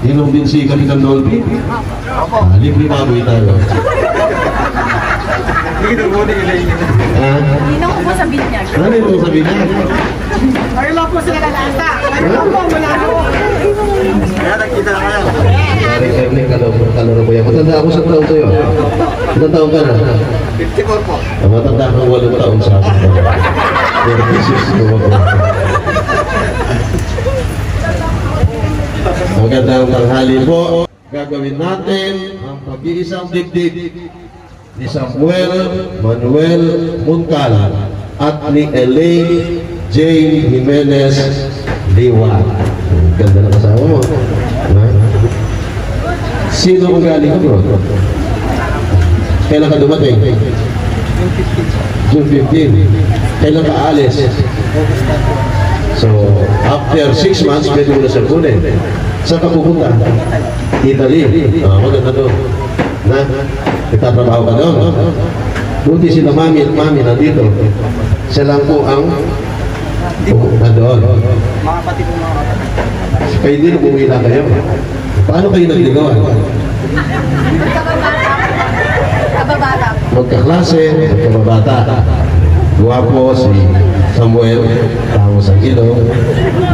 Inom din si Kapitan Dolby. Libre baboy tayo. Ninong ko po sa binyag. Ano yung sa binyag? Ayun lang po sila lalasa. Ayun lang po, malalo. Kaya nakita na kayo. Erling, kalaro ko yan. Matanda ako sa taon sa'yo. Ilang taon ka na? 54 po. Matanda kang 8 taon sa akin. 46 ko ako. Magandang tanghali po. Gagawin natin ang pag-iisang dibdib ni Samuel Manuel Muncala at ni Elaine Jane Jimenez Liwa. Ganda na kasama mo. Sino ang galing ko, bro? Kailan ka dumating? June 15. Kailan ka alis? So, after 6 months, pwede mo na siya kunin. Saan ka pupunta? Italy. Maganda doon. Nagtatrabaho ka doon. Buti sila mami at mami nandito. Siya lang po ang nandoon. Mga pati po mga kapatid. Kayo din, umuwi na kayo. Paano kayo nagligawan? Kababata. Magkaklase, magkababata. Guwapo si Samuel, tamos ang ilong,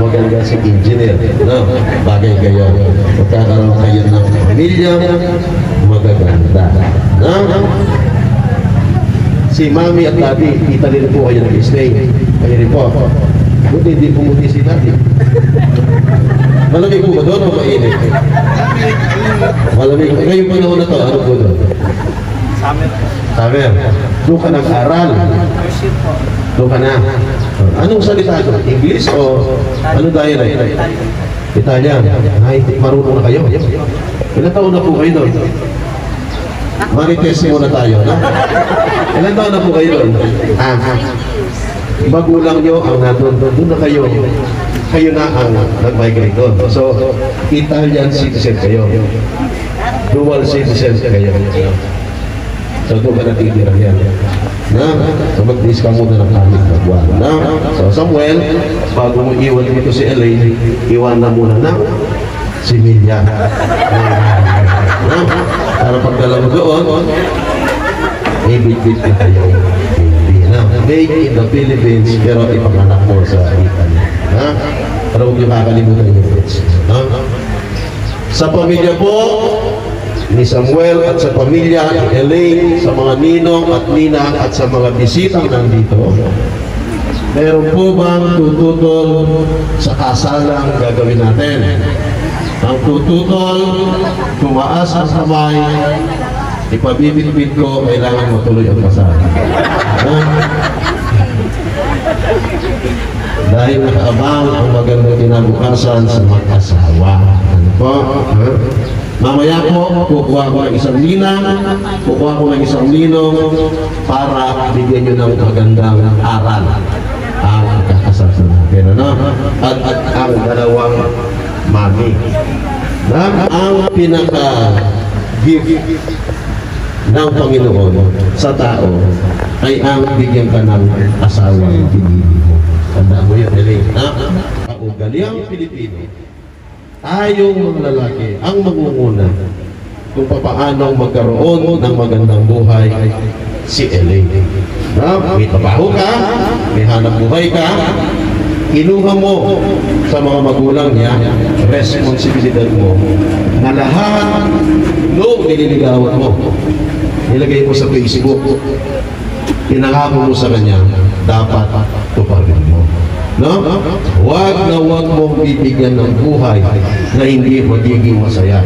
maganda si engineer. No? Bagay kayo. Magkakaroon kayo ng pamilya, magaganda. No? Si Mami at Daddy, Italy rin po kayo nag-stay. Kayo rin po. Buti hindi pumuti si Daddy. Malamig po ba doon o mainit? Malamig. Ngayong panahon na to, ano po doon? Summer. Summer. Doon ka nag-aral. Doon ka na. Anong salita doon? English o ano dialect? Italian. Ay, marunong na kayo. Ilan taon na po kayo doon? Marites muna tayo. No? Ilan taon na po kayo doon? Magulang nyo ang doon na kayo. Kayo na ang nag-migrate doon. So, Italian citizen kayo. Dual citizen kayo. So, doon ka natitira yan. So, mag-dis ka muna ng kamit na buwan. So, Samuel, bago mo iwan dito si Elaine, iwan na muna na si Milya. Para pagdala mo doon, may bit-bit na kayo. Made in the Philippines, pero ipanganak mo sa Italy. Para huwag niyo kakalimutan yung roots. Sa pamilya po ni Samuel at sa pamilya ni Elaine, sa mga ninong at ninang at sa mga bisitang nandito, meron po bang tututol sa kasalang gagawin natin? Ang tututol, tumaas ang kamay, ipabibitbit ko, kailangan matuloy ang kasal. Dahil nakaabang ang magandang kinabukasan sa mag-asawa. Ano po? Mamaya po, kukuha ko ng isang ninang, kukuha ko ng isang ninong para bigyan nyo ng magandang aral ang kakasal natin. Ano? At ang dalawang mami. Ang pinaka-gift ng Panginoon sa tao ay ang bigyan ka ng asawang pinili mo. Tanda mo yun, Elaine. Kaugaliang Pilipino, tayong mga lalaki ang mangunguna kung paano magkaroon ng magandang buhay si Elaine. May trabaho ka, may hanap buhay ka, kinuha mo sa mga magulang niya, responsibilidad mo na lahat noong nililigawan mo, nilagay mo sa Facebook, pinangako mo sa kanya, dapat tuparin mo. No? Huwag na huwag mong bibigyan ng buhay na hindi magiging masaya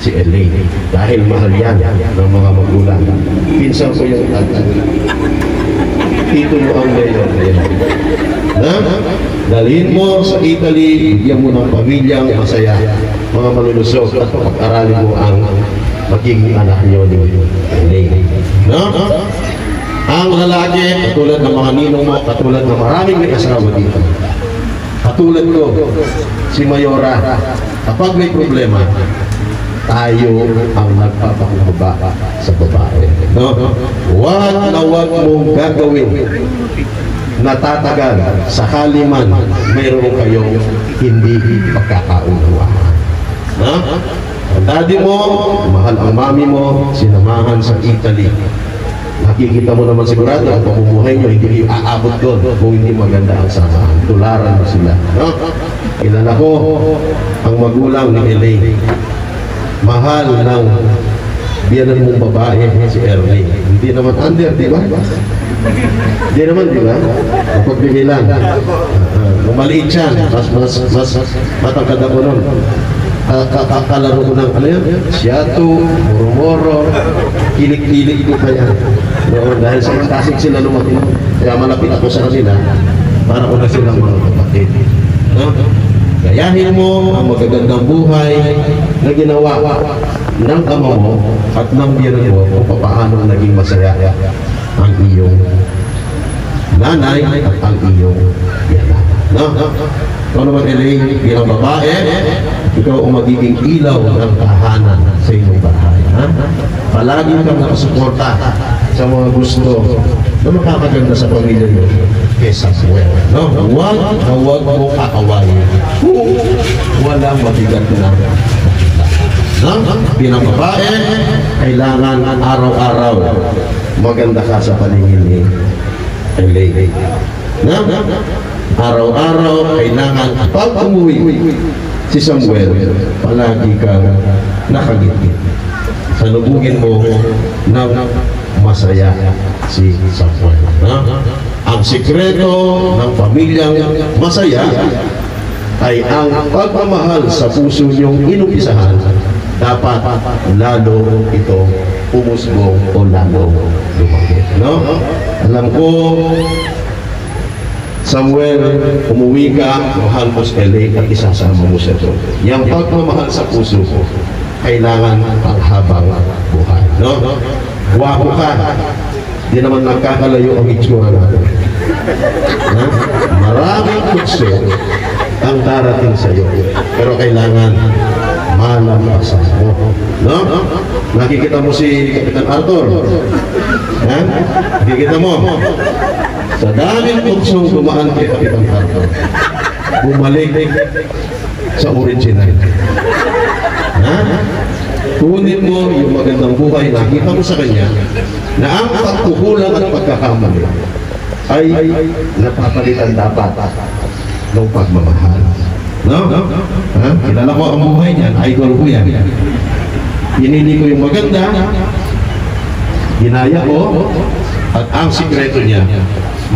si Elaine. Dahil mahal yan ng mga magulang. Pinsan ko yung tito mo ang mayor na yan. Dalhin mo sa Italy, bigyan mo ng pamilyang masaya, mga malulusog, at pag-aralin mo ang magiging anak niyo ni Elaine. No? Ang lalaki, katulad ng mga ninong mo, katulad ng maraming may asawa dito. Katulad ko, si Mayora, kapag may problema, tayo ang nagpapakumbaba sa babae. No? Huwag na huwag mong gagawin na tatagal sa haliman mayroon kayong hindi pagkakaunawaan. No? Ang daddy mo, mahal ang mami mo, sinamahan sa Italy. Nakikita mo naman sigurado ang pamumuhay nyo, hindi kayo aabot doon kung hindi maganda ang samahan. Tularan mo sila. No? Kilala ko ang magulang ni Elaine. Mahal ng biyanan mong babae si Ernie. Hindi naman under, di ba? Hindi naman, di ba? Pagbibilan. Maliit yan. Mas matangkad ako nun. Kakalaro ko ng ano yan? Siyato, moro-moro, kilik-kilik ko pa yan. Noon, dahil sa kasing sila lumaki, kaya malapit ako sa kanila, para ko na silang mga kapatid. No? Gayahin mo ang magagandang buhay na ginawa ng ama mo at ng biyanan mo kung paano naging masaya ang iyong nanay at ang iyong biyanan. No? Ikaw naman, Elaine, bilang babae, ikaw ang magiging ilaw ng tahanan sa iyong bahay. Ha? Palagi kang nakasuporta sa mga gusto na makakaganda sa pamilya niyo kesa sa well. No? Huwag mo kakawain. Walang mabigat na. No? Bilang babae, kailangan araw-araw maganda ka sa paningin ni Elaine. No? Araw-araw kailangan pag umuwi si Samuel, palagi kang nakagitgit. Salubugin mo ng masaya si Samuel. Ang sikreto ng pamilyang masaya ay ang pagmamahal sa puso niyong inumpisahan. Dapat lalo ito umusbong o lalo lumaki. No? Alam ko, Samuel, umuwi ka, mahal mo si Elaine at isasama mo siya doon. Yung pagmamahal sa puso ko, kailangan panghabang buhay. No? Guwapo ka. Di naman nagkakalayo ang itsura natin. No? Maraming kutso ang darating sa iyo. Pero kailangan malampasan mo. No? Nakikita mo si Kapitan Arthur. Ha? Nakikita mo. Sa daming kutsong dumaan kay Kapitan Arthur, bumalik sa original. Ha? Kunin mo yung magandang buhay, nakita mo sa kanya na ang pagkukulang at pagkakamali ay napapalitan dapat ng pagmamahal. No? Ha? Kilala ko ang buhay niyan, idol ko yan. Pinili ko yung maganda, ginaya ko, at ang sikreto niya,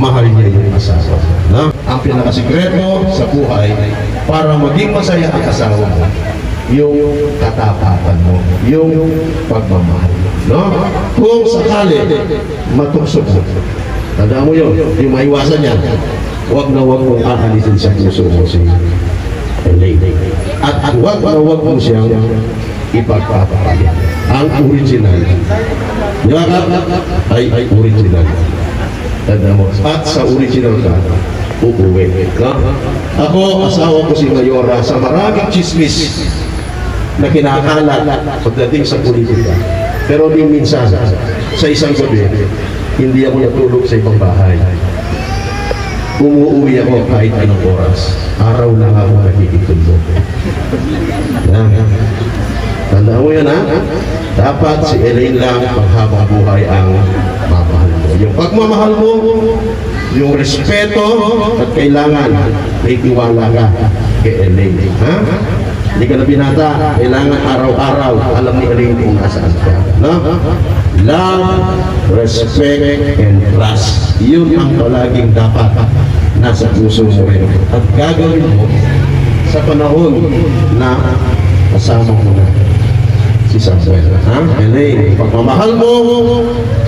mahal niya yung asawa. No? Ang pinakasikreto sa buhay para maging masaya ang asawa mo, yung katapatan mo, yung pagmamahal mo. No? Kung sakali matusok mo, tandaan mo yun, yung maiwasan yan, huwag na huwag mong aalisin sa puso mo si Elaine. At huwag na huwag mo siyang ipagpapapalit. Ang original, ay original. Tanda mo. At sa original ka, uuwi. No? Ako, asawa ko si Mayora, sa maraming chismis na kinakalat pagdating sa politika. Pero di minsan, sa isang gabi, hindi ako natulog sa ibang bahay. Umuwi ako kahit anong oras. Araw lang ako nakikitulog. Tanda mo yan, ha? Dapat si Elaine lang panghabang buhay ang mamahal mo. Yung pagmamahal mo, yung respeto, at kailangan may tiwala ka kay Elaine. Ha? Hindi ka na binata, kailangan araw-araw alam ni Elaine kung nasaan ka. No? Love, respect, and trust. Yun ang palaging dapat nasa puso mo rin. At gagawin mo sa panahon na kasama mo na si Samuel. Ha? Elaine, pagmamahal mo,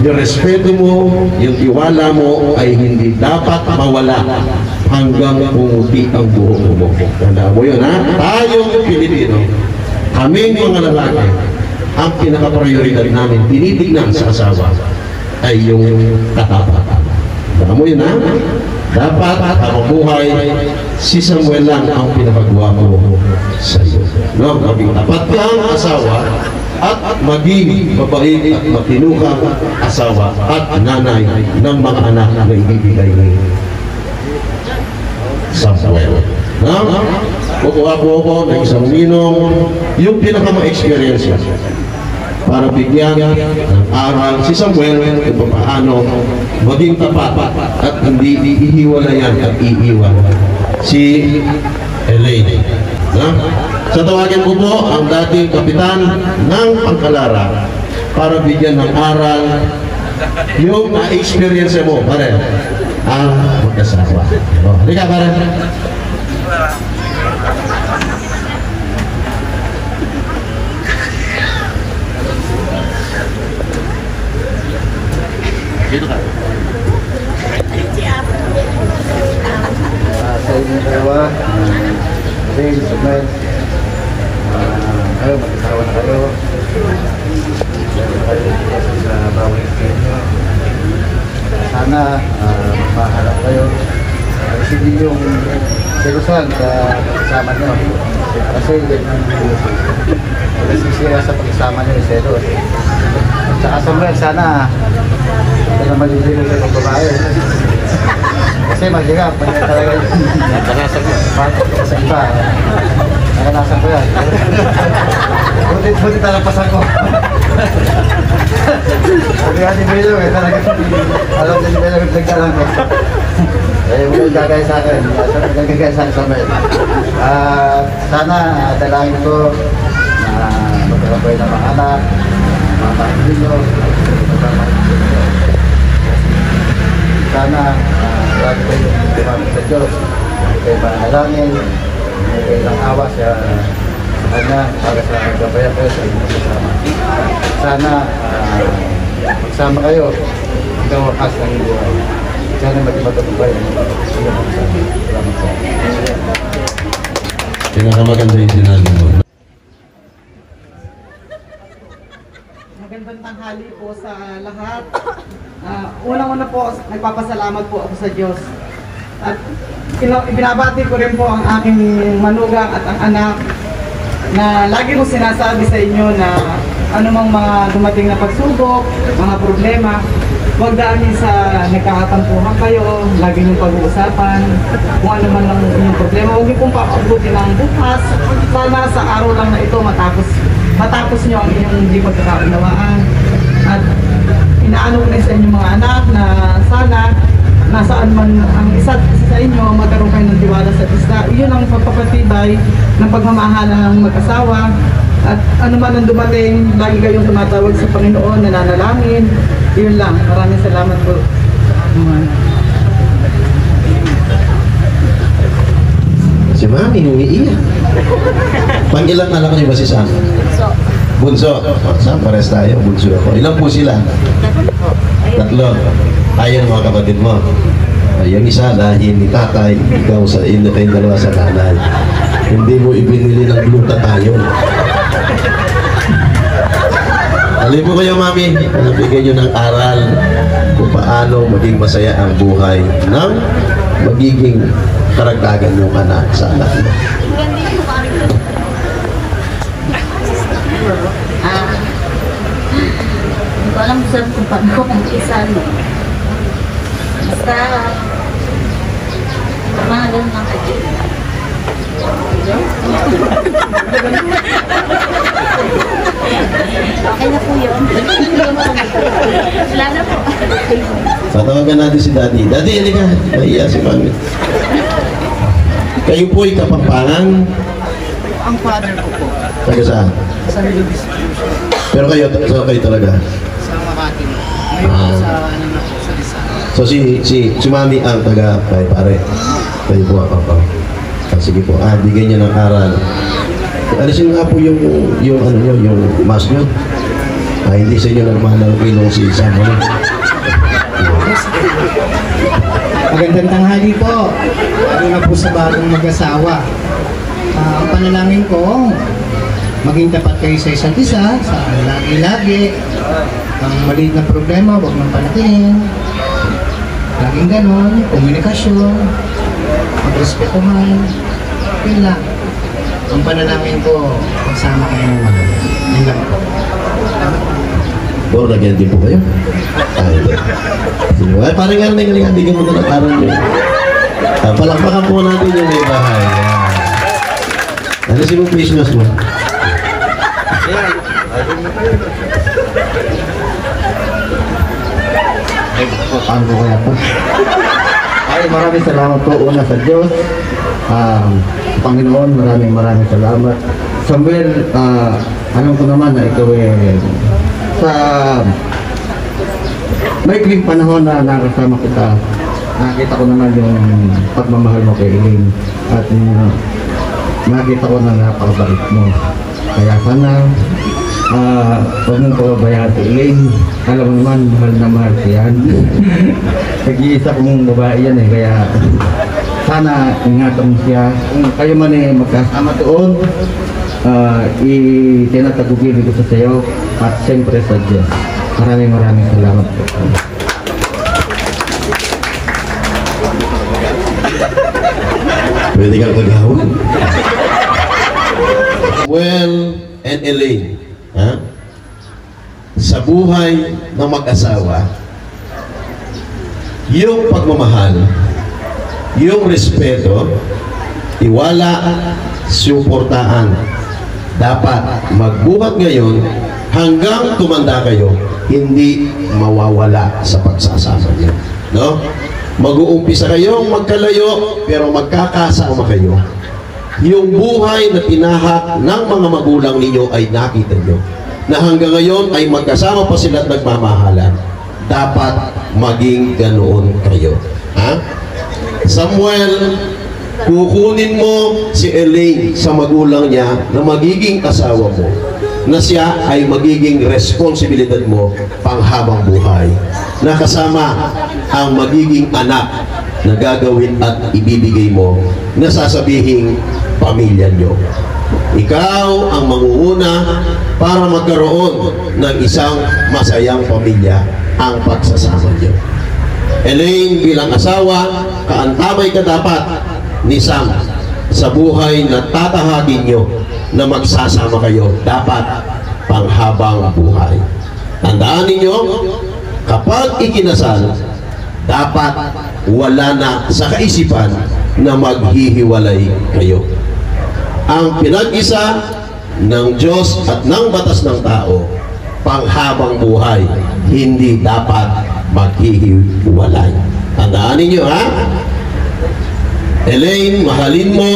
yung respeto mo, yung tiwala mo ay hindi dapat mawala hanggang pumuti ang buhok mo. Tanda mo yun, ha? Tayong Pilipino, kaming mga lalaki, ang pinaka-prioridad namin, tinitignan sa asawa, ay yung katapatan. Tanda mo yun, ha? Dapat ang buhay, si Samuel lang ang pinakagwapo sa iyo. No? Maging tapat kang asawa at maging mabait at matinukang asawa at nanay ng mga anak na ibibigay ni Samuel. No? kukuha po ako ng isang ninong, yung pinaka-ma-experience para bigyan ng aral si Samuel kung paano maging tapat at hindi iihiwalayan at iiwan si Elaine. So tawagin ko po ang dating kapitan ng Pangkalara para bigyan ng aral yung na-experience mo, pare, ang mag-asawa. Halika, pare. Dito ka. Sa inyong dalawa, Ray, Samuel, kayo, mag-asawa na kayo. Sa bawat inyo. Sana mahalap kayo. Hindi yung selusan sa kasama nyo. Kasi nasisira sa pag-isama nyo yung selos. At saka Samuel, sana hindi na maliligo sa mga babae. Kasi maghirap, talaga yung nakanasan ko. Sa iba, nakanasan ko yan. Buti talapasan ko. Sabi nga ni Belo, talaga alam din ni Belo, nagkalang ko. Eh, huwag gagaya sa akin. Gagaya sa akin, Samuel. Sana, dalangin ko na magkaroon kayo ng mga anak, mga pamilyo, sana lagi kayo lumapit sa Diyos, kayo manalangin, kayo ng awa sa Kanya para sa gabayan kayo sa inyong kasama. Sana magsama kayo hanggang wakas ng buhay. Sana maging matagumpay ang inyong kasama. Salamat sa inyo. Pinakamaganda yung sinabi mo. Magandang tanghali po sa lahat. Unang-una po, nagpapasalamat po ako sa Diyos. At ibinabati ko rin po ang aking manugang at ang anak na lagi ko sinasabi sa inyo na anumang mga dumating na pagsubok, mga problema, huwag daanin sa nagkakatampuhan kayo, lagi niyong pag-uusapan, kung ano man ang inyong problema, huwag niyo pong papabuti ng bukas. Sana sa araw lang na ito matapos niyo ang inyong hindi pagkakaunawaan. At inaano ko rin sa inyong mga anak na sana nasaan man ang isa't isa sa inyo, magkaroon kayo ng tiwala sa isla. Iyon ang pagpapatibay ng pagmamahal ng mag-asawa. At ano man ang dumating, lagi kayong tumatawag sa Panginoon, nananalangin. Iyon lang. Maraming salamat po. Si Mami, umiiyak. Pang-ilang anak niyo ba si Sam? Bunso. Sam, pares tayo. Bunso ako. Ilan po sila? Tatlo. Ayan mga kapatid mo. Yung isa dahil ni tatay, ikaw sa inyo kayong dalawa sa nanay. Hindi mo ibinili ng glutathione. Alin po kayo, Mami, nabigyan nyo ng aral kung paano maging masaya ang buhay ng magiging karagdagan yung anak sa anak mo. Hindi ko alam sir kung paano ko mag-isa. Basta, mga ganun lang kayo. Okay na po yun. Wala na po. Tatawagan natin si Daddy. Daddy, hindi ka. Mahiya si Mami. Kayo po ay Kapampangan. Ang father ko po, Taga saan? sa Middle Distribution, Pero kayo talaga. sa Makati. Ngayon sa ano na po, sa Rizal. So si Mami ang taga pare. Kayo po ang papa. Sige po, bigyan niyo ng aral. Alisin nga po yung ano nyo, yung mask nyo. Hindi sa inyo normal ang ilong si Samuel. Magandang tanghali po. Lalo na po sa bagong mag-asawa. Ang panalangin ko, maging tapat kayo sa isa't isa, sa lagi-lagi. Ang maliit na problema, huwag nang panatiin. Laging ganon, komunikasyon, magrespetuhan. Yun lang. Ang panalangin ko, magsama kayo ng maganda. Yun lang po. Bro, nagyan din po kayo? Ay, parang nga rin, bigyan mo na ng aral nyo. Palakpakan po natin yung may bahay. Alisin mo face mask mo. Ayan. Ayun na kayo. Ay, paano ko kaya to? Ay, maraming salamat po una sa Diyos. Panginoon, maraming salamat. Samuel, alam ko naman na ikaw sa maikling panahon na nakasama kita, nakita ko naman yung pagmamahal mo kay Elaine at nakita ko na napakabait mo. Kaya sana huwag mong pababayaan si Elaine. Alam mo naman, mahal na mahal siya. Nag-iisa kong babae yan kaya sana ingatan mo siya. Kung kayo man magkasama doon, itinatagugili ko sa sayo at siyempre sa Diyos. Maraming salamat po. Pwede kang kagawan. Well, and Elaine, ha? Sa buhay ng mag-asawa, yung pagmamahal, yung respeto, tiwala, suportaan, dapat magbuhat ngayon hanggang tumanda kayo, hindi mawawala sa pagsasama niyo. No? Mag-uumpisa kayong magkalayo, pero magkakasama kayo. Yung buhay na tinahak ng mga magulang ninyo ay nakita nyo, na hanggang ngayon ay magkasama pa sila at nagmamahalan. Dapat maging ganoon kayo. Ha? Samuel, kukunin mo si Elaine sa magulang niya na magiging asawa mo, na siya ay magiging responsibilidad mo panghabang buhay, na kasama ang magiging anak na gagawin at ibibigay mo, na sasabihin pamilya nyo. Ikaw ang mangunguna para magkaroon ng isang masayang pamilya, ang pagsasama nyo. Elaine, bilang asawa, kaantabay ka dapat ni Sam sa buhay na tatahagin nyo na magsasama kayo, dapat panghabang buhay. Tandaan ninyo, kapag ikinasal, dapat wala na sa kaisipan na maghihiwalay kayo. Ang pinag-isa ng Diyos at ng batas ng tao, panghabang buhay, hindi dapat maghihiwalay. Tandaan ninyo, ha? Elaine, mahalin mo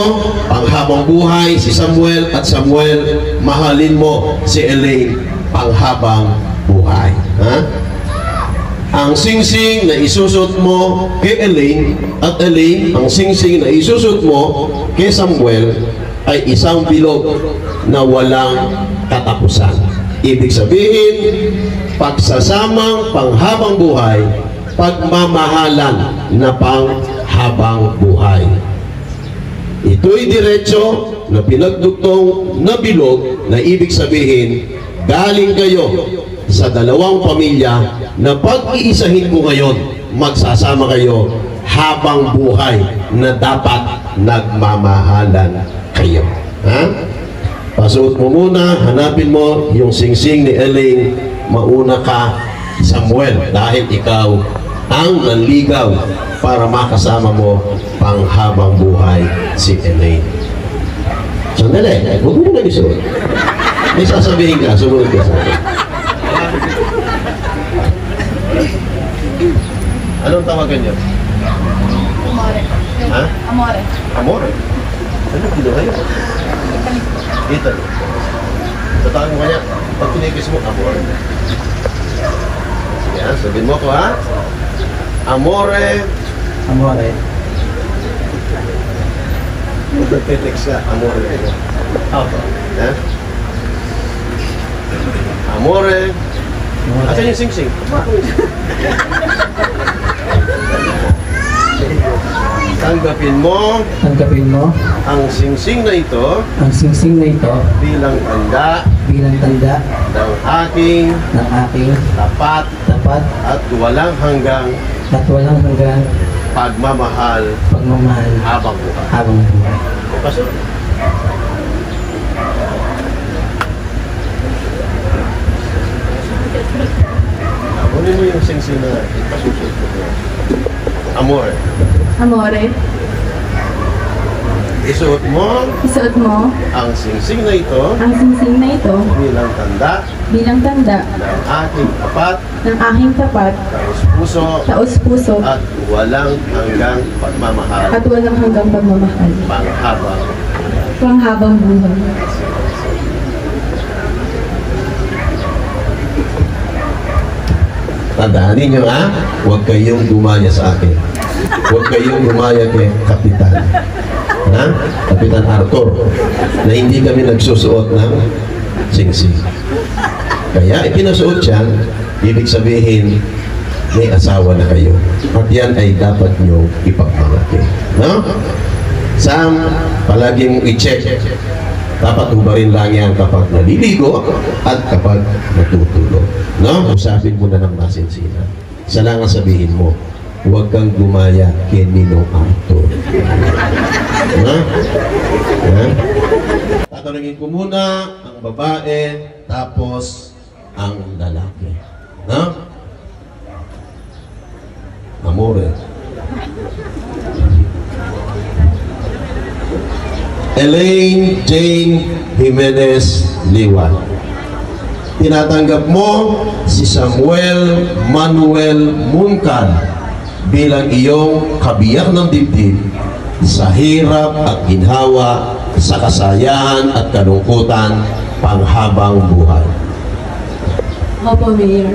panghabang buhay si Samuel, at Samuel, mahalin mo si Elaine panghabang buhay. Ha? Ang singsing na isusot mo kay Elaine, at Elaine, ang singsing na isusot mo kay Samuel ay isang bilog na walang katapusan. Ibig sabihin, pagsasamang panghabang buhay, pagmamahalan na panghabang buhay. Ito'y diretso na pinagdugtong na bilog, na ibig sabihin, galing kayo sa dalawang pamilya na pag-iisahin ko ngayon, magsasama kayo habang buhay, na dapat nagmamahalan kayo. Ha? Pasuot mo muna, hanapin mo yung singsing ni Elaine, mauna ka, Samuel, dahil ikaw ang nanligaw para makasama mo panghabang buhay si Elaine. Sandali, huwag mo na isuot. May sasabihin ka, sumunod ka sa akin. Anong tawagan niyo? Amore. Ha? Amore. Amore? Ano kinuha yun? Italy. Tatawagin mo kanya, pag pinigis mo, Amore. Yan, sabihin mo ko, ha? Amore. Amore. Magpapitex ka, Amore. Okay. Ha? Amore. Asan yung sing-sing? Tanggapin mo Tanggapin mo ang sing-sing na ito ang singsing na ito bilang tanda bilang tanda ng aking ng aking tapat tapat at walang hanggang at walang hanggang pagmamahal pagmamahal habang buhay. habang buhay. Pasok. Kunin mo yung sing-sing na ipasusunod ko. Amore. Amore. isuot mo Isuot mo ang singsing na ito ang singsing na ito bilang tanda ng aking tapat, taos-puso at walang hanggang pagmamahal panghabang buhay. Tandaan ninyo huwag kayong gumaya sa akin. Huwag kayong gumaya kay Kapitan. Kapitan Arthur, na hindi kami nagsusuot ng singsing. Kaya ipinasuot yan, ibig sabihin, may asawa na kayo. At yan ay dapat nyo ipagmalaki. No? Sam, palagi mong i-check. Dapat hubarin lang yan kapag naliligo at kapag natutulog. No? Usapin mo na ng masinsinan. Isa lang ang sabihin mo, huwag kang gumaya kay Ninong Arthur. Tatanungin ko muna ang babae, tapos ang lalaki. Amore. Elaine Jane Jimenez Liwan. Tinatanggap mo si Samuel Manuel Muncan bilang iyong kabiyak ng dibdib sa hirap at ginhawa, sa kasayahan at kalungkutan panghabang buhay. Opo, Mayor.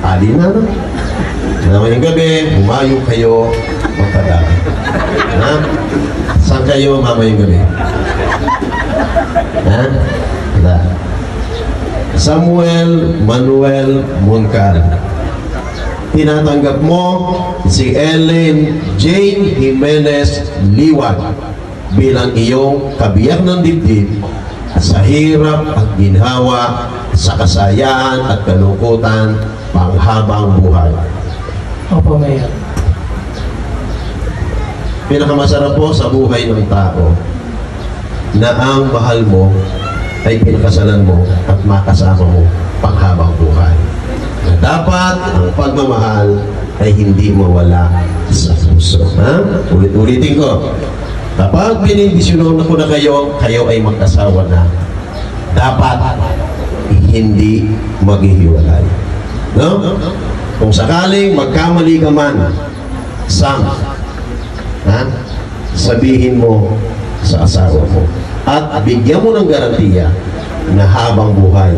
Alina na. Ngayong gabi, humayo kayo magpadami. Saan kayo mamayong gabi? Samuel Manuel Muncan. Tinatanggap mo si Elaine Jane Jimenez Liwan bilang iyong kabiyak ng dibdib sa hirap at ginhawa, sa kasayahan at kalungkutan panghabang buhay. Opo, Mayor. Pinakamasarap po sa buhay ng tao na ang mahal mo ay pinakasalan mo at makasama mo panghabang buhay. Na dapat ang pagmamahal ay hindi mawala sa puso. Ulit-ulitin ko. Kapag binibisyonon ko na kayo, kayo ay mag-asawa na. Dapat hindi maghihiwalay. No? Kung sakaling magkamali ka man, Sam, sabihin mo sa asawa mo at bigyan mo ng garantiya na habang buhay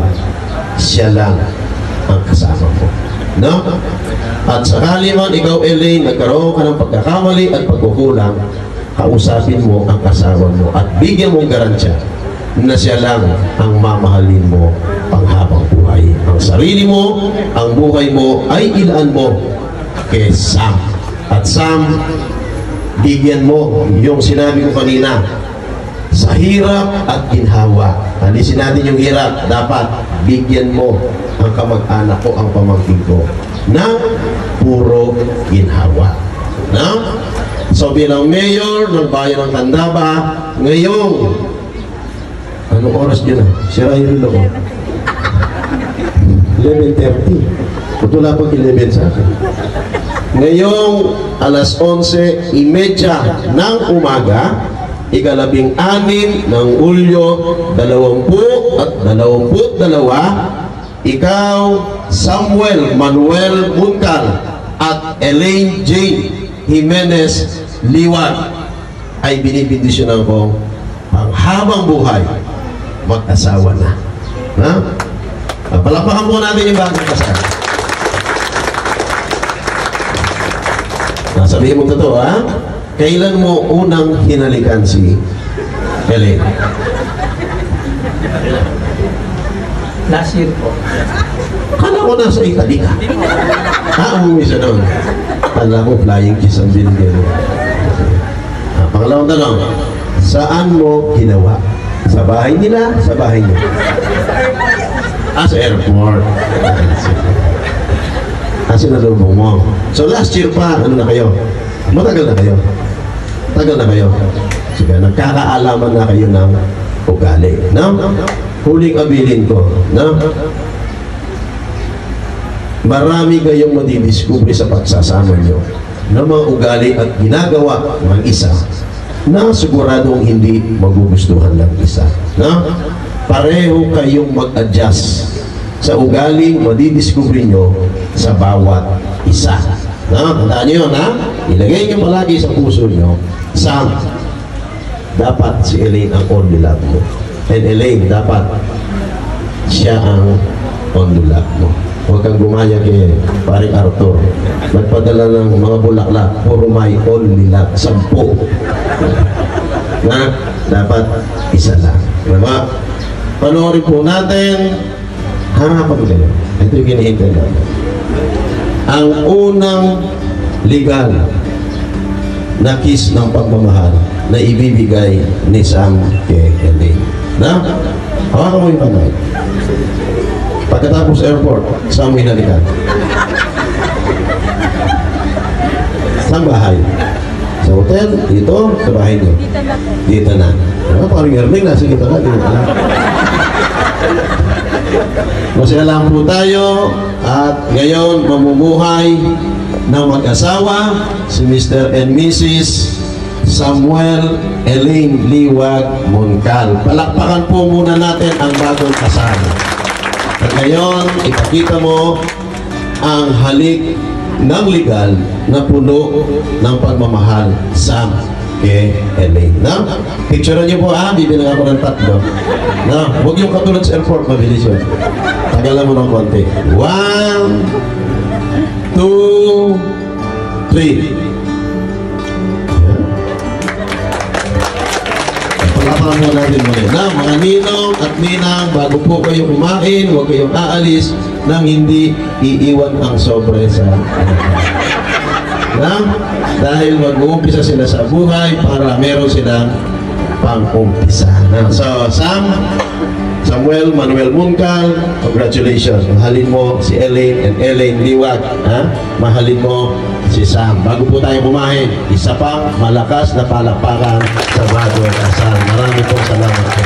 siya lang ang kasama mo. No? At sakali man ikaw, Elaine, nagkaroon ka ng pagkakamali at pagkukulang, kausapin mo ang kasama mo at bigyan mong garantiya na siya lang ang mamahalin mo panghabang buhay. Ang sarili mo, ang buhay mo ay ilaan mo kay Sam. At Sam, bigyan mo yung sinabi ko kanina, sa hirap at ginhawa. Alisin natin yung hirap. Dapat bigyan mo ang kamag-anak ko, ang pamangkin ko, ng puro ginhawa. No? So bilang mayor ng bayan ng Candaba, ngayong anong oras dyan Sira yung rilo ko. 11:30. Ito na pag 11 sa akin. Ngayong alas 11:30 ng umaga, ika-12 ng Hulyo 2022, ikaw, Samuel Manuel Muncan at Elaine Jane Jimenez Liwan ay binibindisyonan ko ang habang buhay mag-asawa na. Palakpakan po natin yung bagong kasal. Sabihin mo totoo, kailan mo unang hinalikan si Elaine? Last year po. Kala ko nasa Italy ka. Umuwi siya doon. Kala ko flying kiss ang binigyan. Pangalawang tanong, saan mo ginawa? Sa bahay nila? Sa bahay niyo? Sa airport. Sinalubong mo. So last year pa, ano na kayo? Matagal na kayo? Tagal na kayo? Sige, nagkakaalaman na kayo ng ugali. No? Huling abilin ko. No? Marami kayong madidiskubre sa pagsasama nyo ng mga ugali at ginagawa ng isa na siguradong hindi magugustuhan ng isa. No? Pareho kayong mag-adjust sa ugaling madidiscover nyo sa bawat isa. No? Tandaan nyo yun, ha? Ilagay nyo palagi sa puso nyo, Sam, dapat si Elaine ang only love mo. And Elaine, dapat siya ang only love mo. Huwag kang gumaya kay paring Arthur. Nagpadala ng mga bulaklak, puro may only love, 10. Na dapat isa lang. Diba? Panoorin po natin, harapan kayo. Ito yung kinihintay natin. Ang unang legal na kiss ng pagmamahal na ibibigay ni Sam kay Elaine. Na? Hawakan mo yung kamay. Pagkatapos airport, saan mo hinalikan? Saan bahay? Sa hotel? Dito? Sa bahay niyo? Dito na. Parang Erling, nasa dito na. Dito na. Masaya lang po tayo at ngayon mamumuhay ng mag-asawa si Mr. and Mrs. Samuel Elaine Liwag Moncal. Palakpakan po muna natin ang bagong kasama. At ngayon, ipakita mo ang halik ng legal na puno ng pagmamahal sa kay Elaine. No? Picturean niyo po, bibilang ako ng 3. No? Huwag yung katulad sa airport, mabilis yun. Tagalan mo ng konti. 1, 2, 3. Palapakan mo natin muli. Na, mga ninong at ninang, bago po kayo kumain, huwag kayong aalis nang hindi iiwan ang sobre sa na? Dahil mag-uumpisa sila sa buhay para meron silang pang-umpisa. So, Samuel Manuel Moncal, congratulations. Mahalin mo si Elaine and Elaine Liwag. Mahalin mo si Sam. Bago po tayo kumain, isa pang malakas na palakpakan sa bagong kasal. Marami pong salamat po.